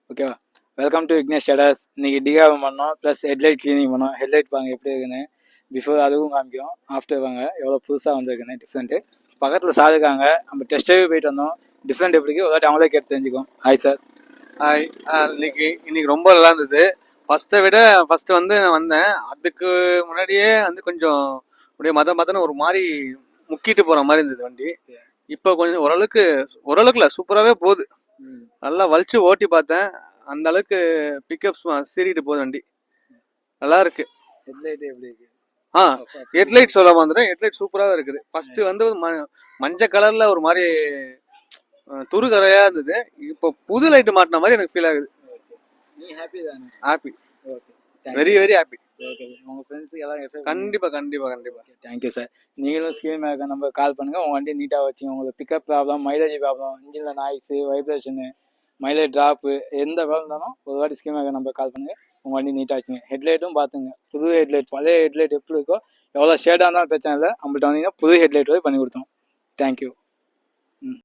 ஓகேவா? Welcome to Vignesh shaders. இன்னைக்கு டிகாவும் பண்ணோம், ப்ளஸ் ஹெட்லைட் க்ளீனிங் பண்ணோம். ஹெட்லைட் பாருங்க எப்படி இருக்குன்னு. பிஃபோர் அதுவும் காமிக்கும், ஆஃப்டர் வாங்க எவ்வளோ புதுசாக வந்திருக்குன்னு டிஃப்ரெண்ட்டு. பக்கத்தில் சார் இருக்காங்க, நம்ம டெஸ்ட்டாகவே போயிட்டு வந்தோம். டிஃப்ரெண்ட் எப்படி இருக்கு ஒரு வாட்டி அவங்களே கேட்டு தெரிஞ்சுக்கோம். Hi sir. ஹாய். இன்னைக்கு ரொம்ப நல்லா இருந்தது. ஃபர்ஸ்ட் வந்து நான் வந்தேன். அதுக்கு முன்னாடியே வந்து கொஞ்சம் அப்படியே மதன்னு ஒரு மாதிரி முக்கிட்டு போற மாதிரி இருந்தது வண்டி. இப்போ கொஞ்சம் ஓரளவுக்குல சூப்பராகவே போகுது. நல்லா வலிச்சு ஓட்டி பார்த்தேன். அந்த அளவுக்கு பிக்கப்ஸ் சீறிட்டு போகுது வண்டி. நல்லா இருக்கு. ஹெட்லைட் எப்படி இருக்கு? ஹெட்லைட் சொல்ல வந்துட்டேன். ஹெட்லைட் சூப்பராகவே இருக்குது. ஃபர்ஸ்ட் வந்து மஞ்சள் கலர்ல ஒரு மாதிரி துருகரையா இருந்தது. இப்போ புது லைட் மாட்டின மாதிரி எனக்கு ஃபீல் ஆகுது. நீ ஹாப்பி தானே? Happy, okay, very very happy. Okay, உங்கள் ஃப்ரெண்ட்ஸுக்கு எல்லாம் கண்டிப்பா. Thank you sir. நீங்களும் ஸ்கீம் மேக்க நம்ம கால் பண்ணுங்கள். உங்கள் வண்டி நீட்டாக வச்சு உங்களுக்கு பிக்கப் ப்ராப்ளம், மைலேஜ் ப்ராப்ளம், இன்ஜினில் நாய்ஸு, வைப்ரேஷனு, மைலேஜ் ட்ராப்பு எந்த ப்ராப்ளம் இருந்தாலும் ஒரு வாட்டி ஸ்கீம் மேக்க நம்ம கால் பண்ணுங்கள். உங்கள் வண்டி நீட்டாக வச்சுங்க. ஹெட்லைட்டும் பார்த்துங்க. புது ஹெட்லைட், பழைய ஹெட்லைட் எப்படி இருக்கோ, எவ்வளோ ஷேடாக இருந்தாலும் பிரச்சனை இல்லை. நம்மள்ட்ட வந்தீங்கன்னா புது ஹெட்லைட் பண்ணி கொடுத்தோம். தேங்க்யூ.